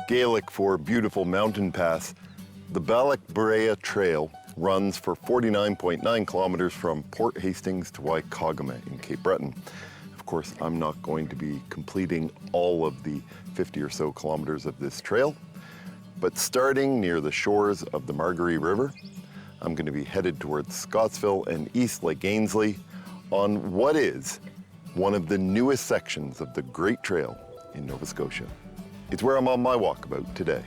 Gaelic for beautiful mountain pass, the Balloch Trail runs for 49.9 kilometers from Port Hastings to Waikagamut in Cape Breton. Of course, I'm not going to be completing all of the 50 or so kilometers of this trail, but starting near the shores of the Margaree River, I'm going to be headed towards Scotsville and East Lake Aislie on what is one of the newest sections of the Great Trail in Nova Scotia. It's where I'm on my walkabout today.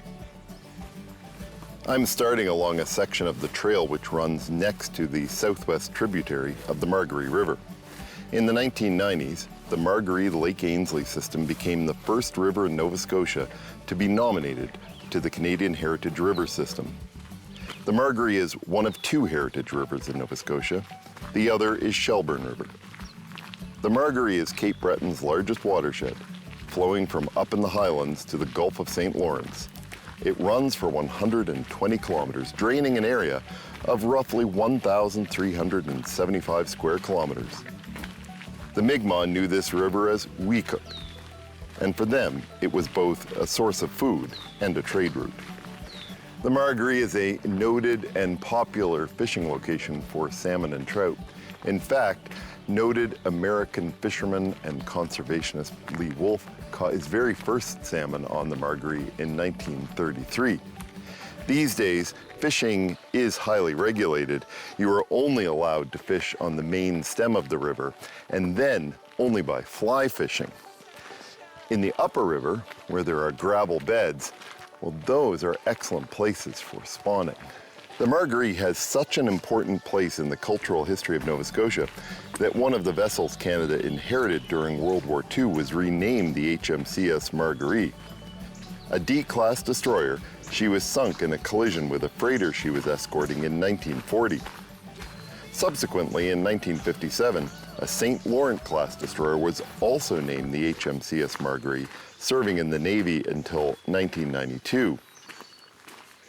I'm starting along a section of the trail which runs next to the southwest tributary of the Margaree River. In the 1990s, the Margaree Lake Aislie system became the first river in Nova Scotia to be nominated to the Canadian Heritage River System. The Margaree is one of two heritage rivers in Nova Scotia. The other is Shelburne River. The Margaree is Cape Breton's largest watershed, flowing from up in the Highlands to the Gulf of St. Lawrence. It runs for 120 kilometers, draining an area of roughly 1,375 square kilometers. The Mi'kmaq knew this river as Weecook, and for them, it was both a source of food and a trade route. The Margaree is a noted and popular fishing location for salmon and trout. In fact, noted American fisherman and conservationist Lee Wolf caught his very first salmon on the Margaree in 1933. These days, fishing is highly regulated. You are only allowed to fish on the main stem of the river, and then only by fly fishing. In the upper river, where there are gravel beds, well, those are excellent places for spawning. The Margaree has such an important place in the cultural history of Nova Scotia that one of the vessels Canada inherited during World War II was renamed the HMCS Margaree. A D-class destroyer, she was sunk in a collision with a freighter she was escorting in 1940. Subsequently, in 1957, a St. Laurent-class destroyer was also named the HMCS Margaree, serving in the Navy until 1992.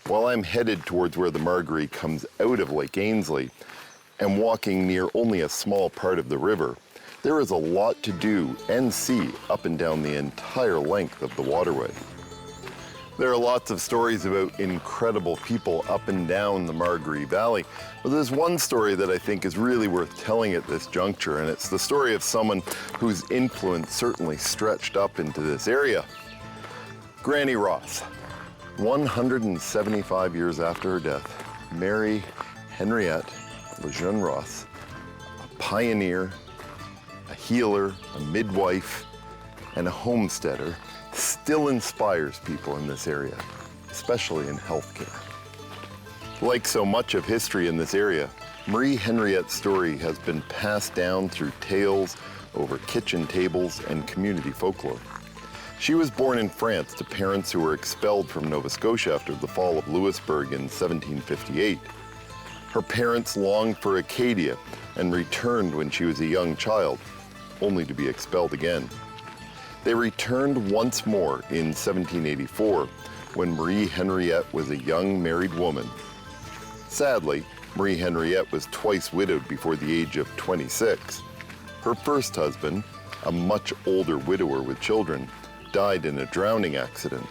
While I'm headed towards where the Margaree comes out of Lake Aislie and walking near only a small part of the river, there is a lot to do and see up and down the entire length of the waterway. There are lots of stories about incredible people up and down the Margaree Valley, but there's one story that I think is really worth telling at this juncture, and it's the story of someone whose influence certainly stretched up into this area. Granny Ross. 175 years after her death, Mary Henriette Lejeune Ross, a pioneer, a healer, a midwife, and a homesteader, still inspires people in this area, especially in healthcare. Like so much of history in this area, Marie Henriette's story has been passed down through tales over kitchen tables and community folklore. She was born in France to parents who were expelled from Nova Scotia after the fall of Louisbourg in 1758. Her parents longed for Acadia and returned when she was a young child, only to be expelled again. They returned once more in 1784, when Marie Henriette was a young married woman. Sadly, Marie Henriette was twice widowed before the age of 26. Her first husband, a much older widower with children, died in a drowning accident.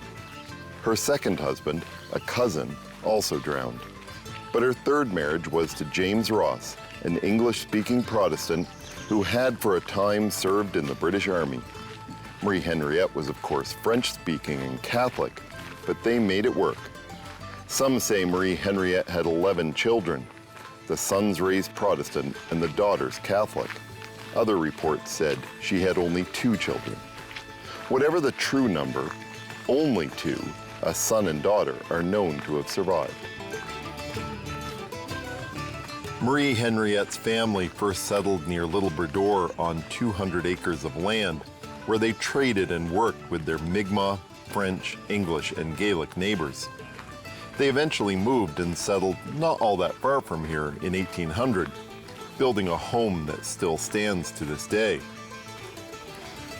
Her second husband, a cousin, also drowned. But her third marriage was to James Ross, an English-speaking Protestant who had for a time served in the British Army. Marie Henriette was, of course, French-speaking and Catholic, but they made it work. Some say Marie Henriette had 11 children, the sons raised Protestant and the daughters Catholic. Other reports said she had only 2 children. Whatever the true number, only 2, a son and daughter, are known to have survived. Marie Henriette's family first settled near Little Brador on 200 acres of land, where they traded and worked with their Mi'kmaq, French, English, and Gaelic neighbors. They eventually moved and settled not all that far from here in 1800, building a home that still stands to this day.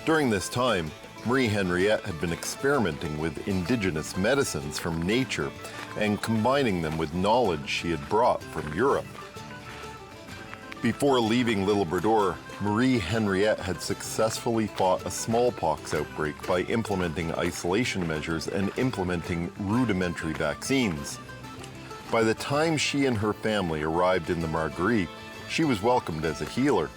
During this time, Marie Henriette had been experimenting with indigenous medicines from nature and combining them with knowledge she had brought from Europe. Before leaving Little Brador, Marie Henriette had successfully fought a smallpox outbreak by implementing isolation measures and implementing rudimentary vaccines. By the time she and her family arrived in the Margaree, she was welcomed as a healer.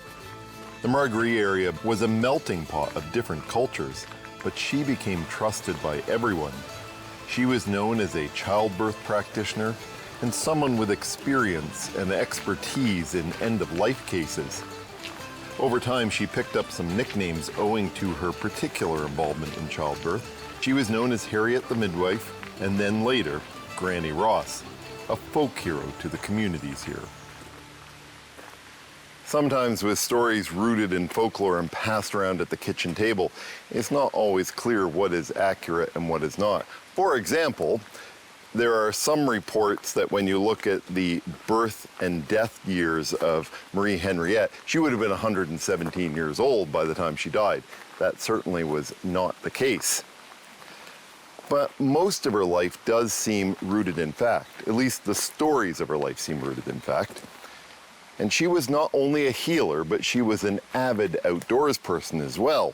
The Margaree area was a melting pot of different cultures, but she became trusted by everyone. She was known as a childbirth practitioner and someone with experience and expertise in end-of-life cases. Over time, she picked up some nicknames owing to her particular involvement in childbirth. She was known as Harriet the Midwife, and then later, Granny Ross, a folk hero to the communities here. Sometimes with stories rooted in folklore and passed around at the kitchen table, it's not always clear what is accurate and what is not. For example, there are some reports that when you look at the birth and death years of Marie Henriette, she would have been 117 years old by the time she died. That certainly was not the case. But most of her life does seem rooted in fact. At least the stories of her life seem rooted in fact. And she was not only a healer, but she was an avid outdoors person as well.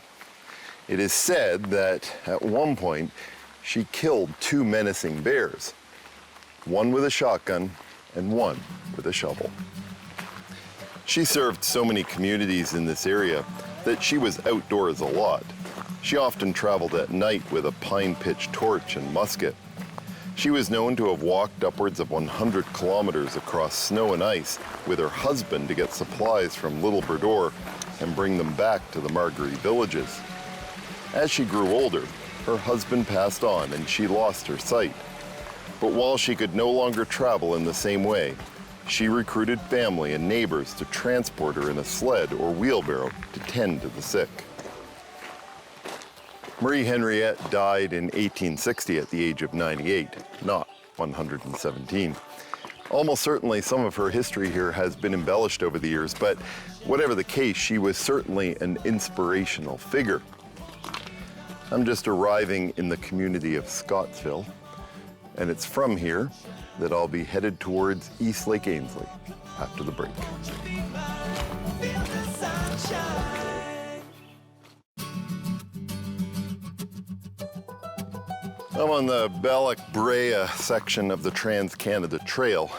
It is said that at one point, she killed 2 menacing bears, one with a shotgun and one with a shovel. She served so many communities in this area that she was outdoors a lot. She often traveled at night with a pine pitch torch and musket. She was known to have walked upwards of 100 kilometers across snow and ice with her husband to get supplies from Little Brador and bring them back to the Margaree villages. As she grew older, her husband passed on and she lost her sight. But while she could no longer travel in the same way, she recruited family and neighbors to transport her in a sled or wheelbarrow to tend to the sick. Marie Henriette died in 1860 at the age of 98, not 117. Almost certainly some of her history here has been embellished over the years, but whatever the case, she was certainly an inspirational figure. I'm just arriving in the community of Scotsville, and it's from here that I'll be headed towards East Lake Aislie after the break. I'm on the Balloch Brea section of the Trans-Canada Trail,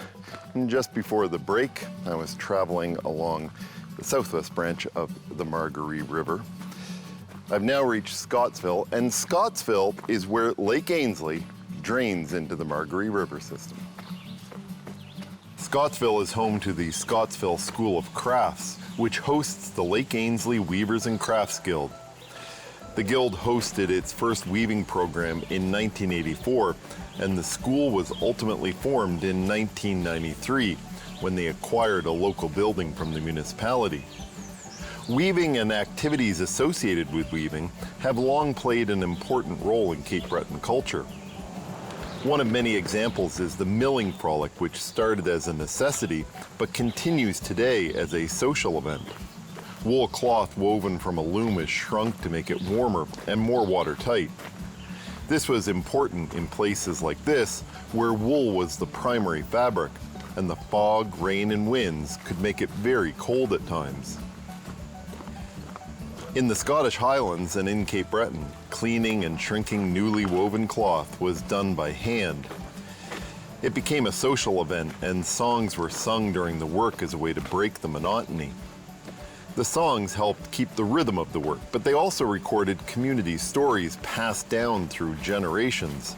and just before the break, I was traveling along the southwest branch of the Margaree River. I've now reached Scottsville, and Scottsville is where Lake Aislie drains into the Margaree River system. Scottsville is home to the Scottsville School of Crafts, which hosts the Lake Aislie Weavers and Crafts Guild. The guild hosted its first weaving program in 1984, and the school was ultimately formed in 1993 when they acquired a local building from the municipality. Weaving and activities associated with weaving have long played an important role in Cape Breton culture. One of many examples is the milling frolic, which started as a necessity but continues today as a social event. Wool cloth woven from a loom is shrunk to make it warmer and more watertight. This was important in places like this, where wool was the primary fabric, and the fog, rain, and winds could make it very cold at times. In the Scottish Highlands and in Cape Breton, cleaning and shrinking newly woven cloth was done by hand. It became a social event, and songs were sung during the work as a way to break the monotony. The songs helped keep the rhythm of the work, but they also recorded community stories passed down through generations.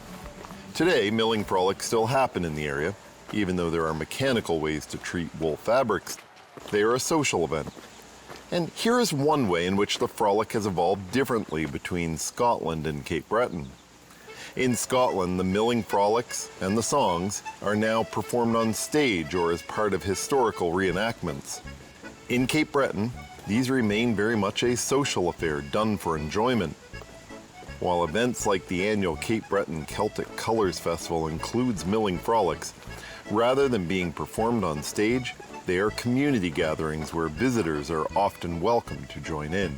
Today, milling frolics still happen in the area, even though there are mechanical ways to treat wool fabrics. They are a social event. And here is one way in which the frolic has evolved differently between Scotland and Cape Breton. In Scotland, the milling frolics and the songs are now performed on stage or as part of historical reenactments. In Cape Breton, these remain very much a social affair done for enjoyment. While events like the annual Cape Breton Celtic Colours Festival includes milling frolics, rather than being performed on stage, they are community gatherings where visitors are often welcome to join in.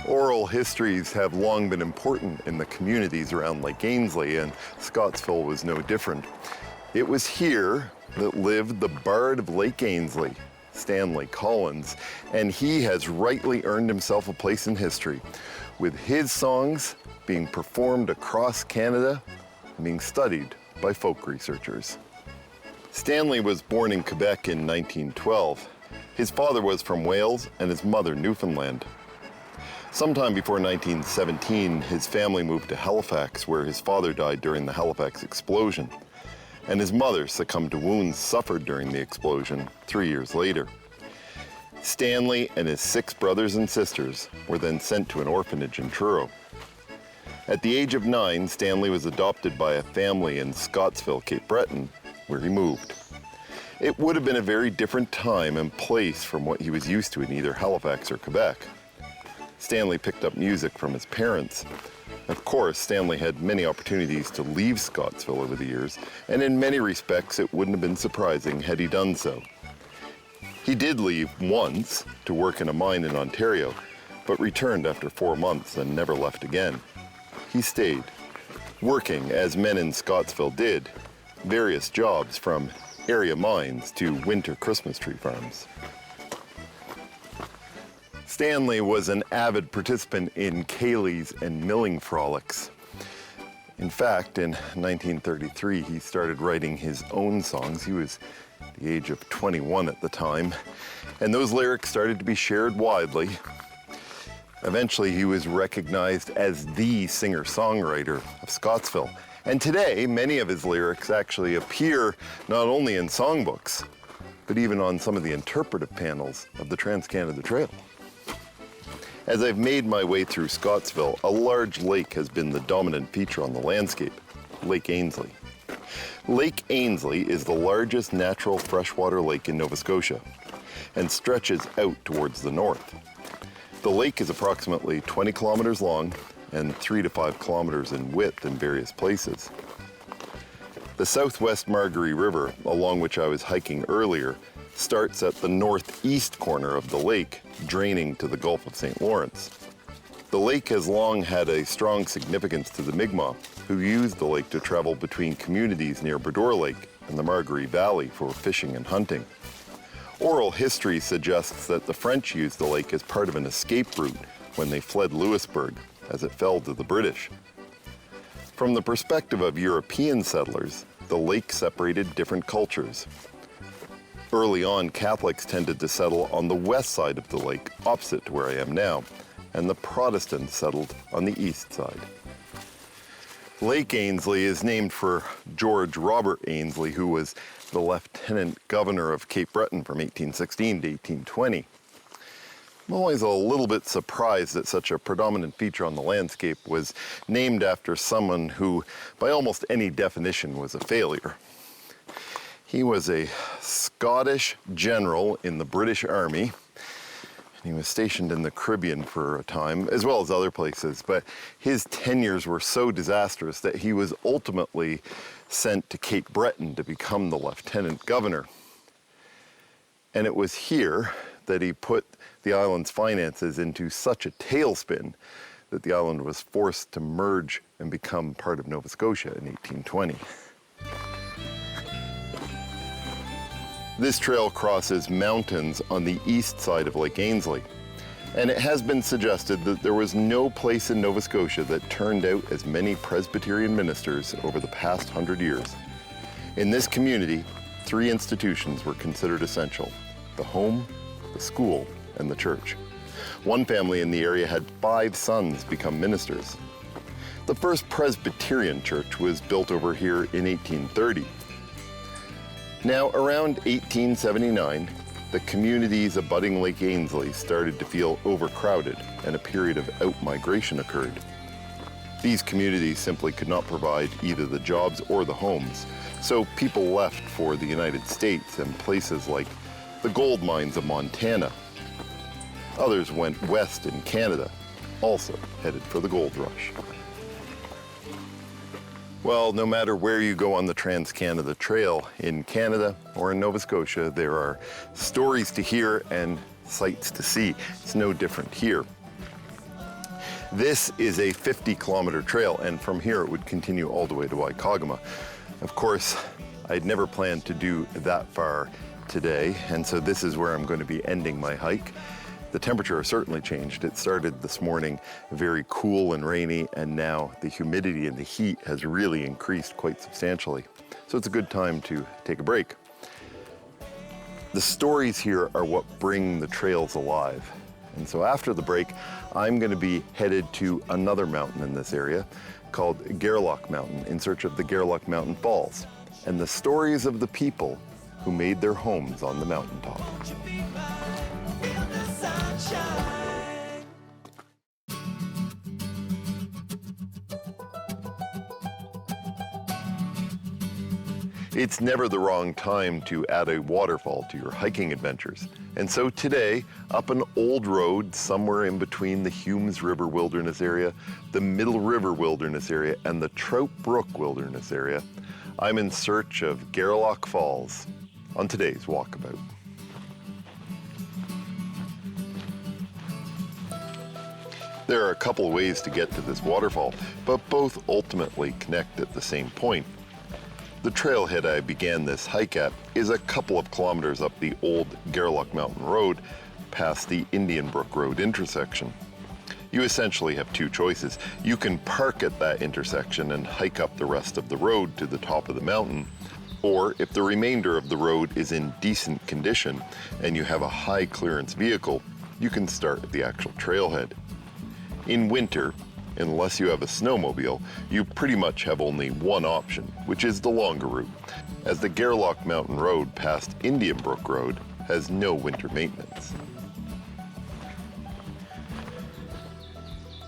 Oral histories have long been important in the communities around Lake Aislie, and Scottsville was no different. It was here that lived the Bard of Lake Aislie, Stanley Collins, and he has rightly earned himself a place in history, with his songs being performed across Canada and being studied by folk researchers. Stanley was born in Quebec in 1912. His father was from Wales and his mother Newfoundland. Sometime before 1917, his family moved to Halifax, where his father died during the Halifax explosion, and his mother succumbed to wounds suffered during the explosion 3 years later. Stanley and his 6 brothers and sisters were then sent to an orphanage in Truro. At the age of 9, Stanley was adopted by a family in Scotsville, Cape Breton, where he moved. It would have been a very different time and place from what he was used to in either Halifax or Quebec. Stanley picked up music from his parents. Of course, Stanley had many opportunities to leave Scotsville over the years, and in many respects it wouldn't have been surprising had he done so. He did leave once to work in a mine in Ontario, but returned after 4 months and never left again. He stayed, working, as men in Scottsville did, various jobs from area mines to winter Christmas tree farms. Stanley was an avid participant in ceilidhs and milling frolics. In fact, in 1933, he started writing his own songs. He was the age of 21 at the time, and those lyrics started to be shared widely. Eventually, he was recognized as the singer-songwriter of Scottsville. And today, many of his lyrics actually appear not only in songbooks, but even on some of the interpretive panels of the Trans-Canada Trail. As I've made my way through Scottsville, a large lake has been the dominant feature on the landscape, Lake Aislie. Lake Aislie is the largest natural freshwater lake in Nova Scotia and stretches out towards the north. The lake is approximately 20 kilometers long and 3 to 5 kilometers in width in various places. The southwest Margaree River, along which I was hiking earlier, starts at the northeast corner of the lake, draining to the Gulf of St. Lawrence. The lake has long had a strong significance to the Mi'kmaq, who used the lake to travel between communities near Bredor Lake and the Margaree Valley for fishing and hunting. Oral history suggests that the French used the lake as part of an escape route when they fled Louisbourg, as it fell to the British. From the perspective of European settlers, the lake separated different cultures. Early on, Catholics tended to settle on the west side of the lake, opposite to where I am now, and the Protestants settled on the east side. Lake Aislie is named for George Robert Aislie, who was the Lieutenant Governor of Cape Breton from 1816 to 1820. I'm always a little bit surprised that such a predominant feature on the landscape was named after someone who, by almost any definition, was a failure. He was a Scottish general in the British Army. He was stationed in the Caribbean for a time, as well as other places, but his tenures were so disastrous that he was ultimately sent to Cape Breton to become the lieutenant governor. And it was here that he put the island's finances into such a tailspin that the island was forced to merge and become part of Nova Scotia in 1820. This trail crosses mountains on the east side of Lake Aislie, and it has been suggested that there was no place in Nova Scotia that turned out as many Presbyterian ministers over the past 100 years. In this community, 3 institutions were considered essential: the home, the school, and the church. One family in the area had 5 sons become ministers. The first Presbyterian church was built over here in 1830. Now, around 1879, the communities abutting Lake Aislie started to feel overcrowded, and a period of out-migration occurred. These communities simply could not provide either the jobs or the homes, so people left for the United States and places like the gold mines of Montana. Others went west in Canada, also headed for the gold rush. Well, no matter where you go on the Trans-Canada Trail, in Canada or in Nova Scotia, there are stories to hear and sights to see. It's no different here. This is a 50-kilometer trail, and from here it would continue all the way to Waikagama. Of course, I'd never planned to do that far today, and so this is where I'm going to be ending my hike. The temperature has certainly changed. It started this morning very cool and rainy, and now the humidity and the heat has really increased quite substantially. So it's a good time to take a break. The stories here are what bring the trails alive. And so after the break, I'm going to be headed to another mountain in this area called Gairloch Mountain in search of the Gairloch Mountain Falls and the stories of the people who made their homes on the mountaintop. It's never the wrong time to add a waterfall to your hiking adventures. And so today, up an old road somewhere in between the Humes River Wilderness Area, the Middle River Wilderness Area, and the Trout Brook Wilderness Area, I'm in search of Gairloch Falls on today's Walkabout. There are a couple of ways to get to this waterfall, but both ultimately connect at the same point. The trailhead I began this hike at is a couple of kilometers up the old Gairloch Mountain Road past the Indian Brook Road intersection. You essentially have two choices. You can park at that intersection and hike up the rest of the road to the top of the mountain, or if the remainder of the road is in decent condition and you have a high clearance vehicle, you can start at the actual trailhead. In winter, unless you have a snowmobile, you pretty much have only one option, which is the longer route, as the Gairloch Mountain Road past Indian Brook Road has no winter maintenance.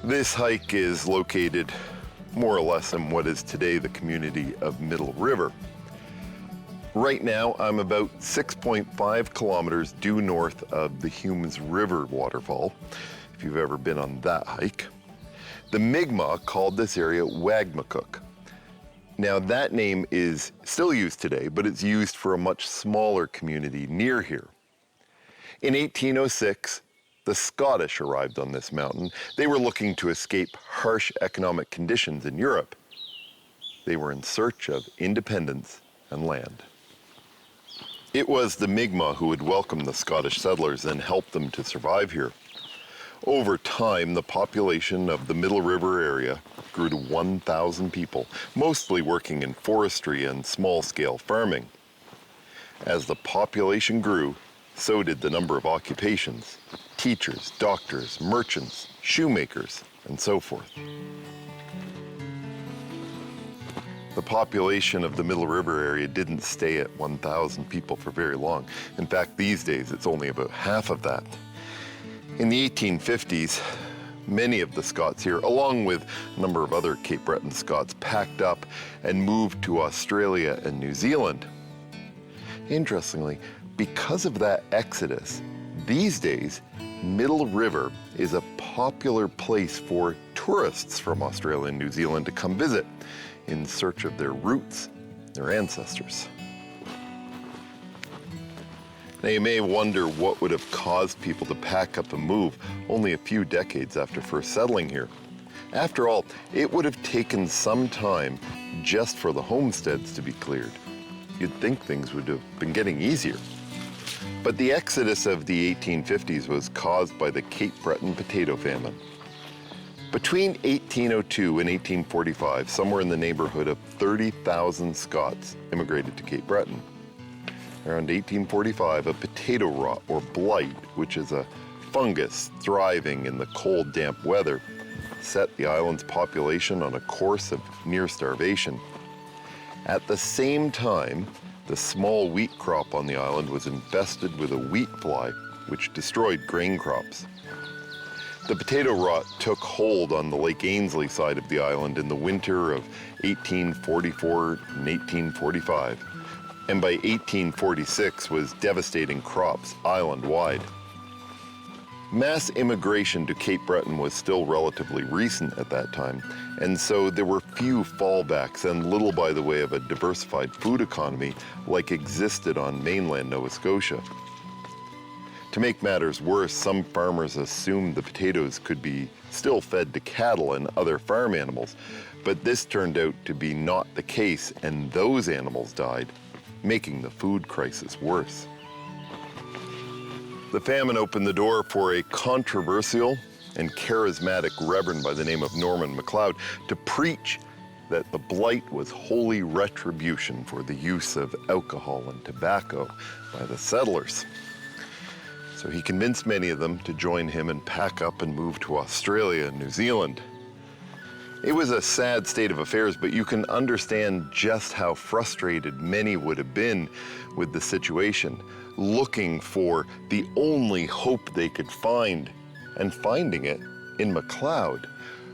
This hike is located more or less in what is today the community of Middle River. Right now, I'm about 6.5 kilometers due north of the Humes River waterfall, if you've ever been on that hike. The Mi'kmaq called this area Wagmacook. Now that name is still used today, but it's used for a much smaller community near here. In 1806, the Scottish arrived on this mountain. They were looking to escape harsh economic conditions in Europe. They were in search of independence and land. It was the Mi'kmaq who would welcome the Scottish settlers and help them to survive here. Over time, the population of the Middle River area grew to 1,000 people, mostly working in forestry and small-scale farming. As the population grew, so did the number of occupations: teachers, doctors, merchants, shoemakers, and so forth. The population of the Middle River area didn't stay at 1,000 people for very long. In fact, these days, it's only about half of that. In the 1850s, many of the Scots here, along with a number of other Cape Breton Scots, packed up and moved to Australia and New Zealand. Interestingly, because of that exodus, these days, Middle River is a popular place for tourists from Australia and New Zealand to come visit in search of their roots, their ancestors. Now you may wonder what would have caused people to pack up and move only a few decades after first settling here. After all, it would have taken some time just for the homesteads to be cleared. You'd think things would have been getting easier. But the exodus of the 1850s was caused by the Cape Breton potato famine. Between 1802 and 1845, somewhere in the neighborhood of 30,000 Scots immigrated to Cape Breton. Around 1845, a potato rot or blight, which is a fungus thriving in the cold, damp weather, set the island's population on a course of near starvation. At the same time, the small wheat crop on the island was infested with a wheat fly, which destroyed grain crops. The potato rot took hold on the Lake Aislie side of the island in the winter of 1844 and 1845. And by 1846 was devastating crops island-wide. Mass immigration to Cape Breton was still relatively recent at that time, and so there were few fallbacks and little by the way of a diversified food economy like existed on mainland Nova Scotia. To make matters worse, some farmers assumed the potatoes could be still fed to cattle and other farm animals, but this turned out to be not the case, and those animals died, making the food crisis worse. The famine opened the door for a controversial and charismatic reverend by the name of Norman MacLeod to preach that the blight was holy retribution for the use of alcohol and tobacco by the settlers. So he convinced many of them to join him and pack up and move to Australia and New Zealand. It was a sad state of affairs, but you can understand just how frustrated many would have been with the situation, looking for the only hope they could find, and finding it in MacLeod,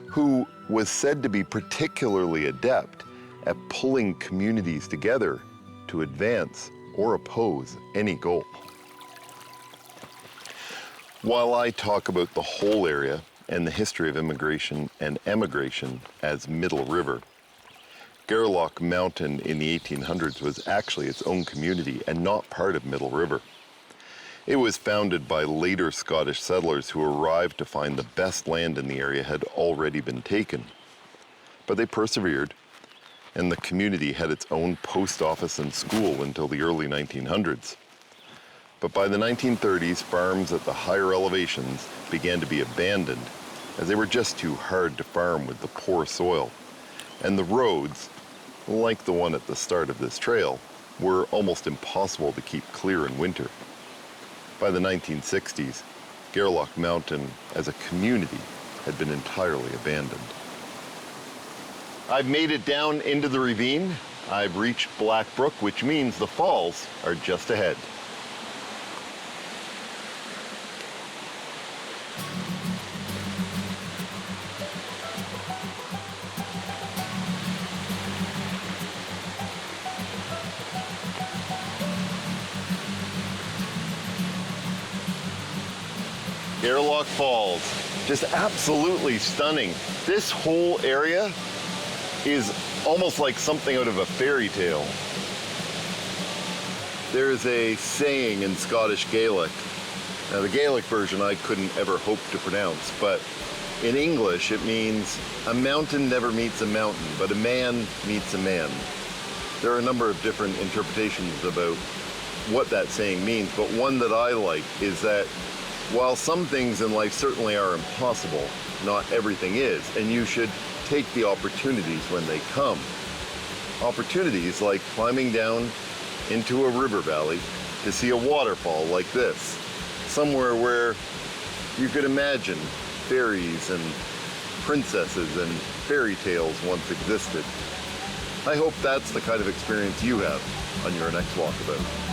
who was said to be particularly adept at pulling communities together to advance or oppose any goal. While I talk about the whole area and the history of immigration and emigration as Middle River, Gairloch Mountain in the 1800s was actually its own community and not part of Middle River. It was founded by later Scottish settlers who arrived to find the best land in the area had already been taken. But they persevered, and the community had its own post office and school until the early 1900s. But by the 1930s, farms at the higher elevations began to be abandoned as they were just too hard to farm with the poor soil. And the roads, like the one at the start of this trail, were almost impossible to keep clear in winter. By the 1960s, Gairloch Mountain as a community had been entirely abandoned. I've made it down into the ravine. I've reached Black Brook, which means the falls are just ahead. Gairloch Falls, just absolutely stunning. This whole area is almost like something out of a fairy tale. There's a saying in Scottish Gaelic. Now the Gaelic version I couldn't ever hope to pronounce, but in English it means a mountain never meets a mountain, but a man meets a man. There are a number of different interpretations about what that saying means, but one that I like is that while some things in life certainly are impossible, not everything is, and you should take the opportunities when they come. Opportunities like climbing down into a river valley to see a waterfall like this, somewhere where you could imagine fairies and princesses and fairy tales once existed. I hope that's the kind of experience you have on your next walkabout.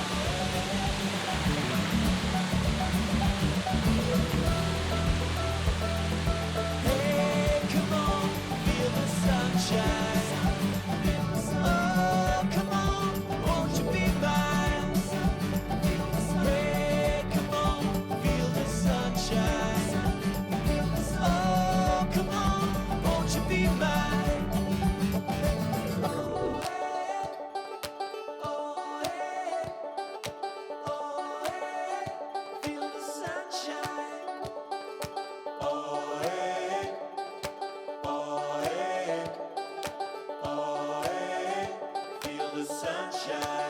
Sunshine.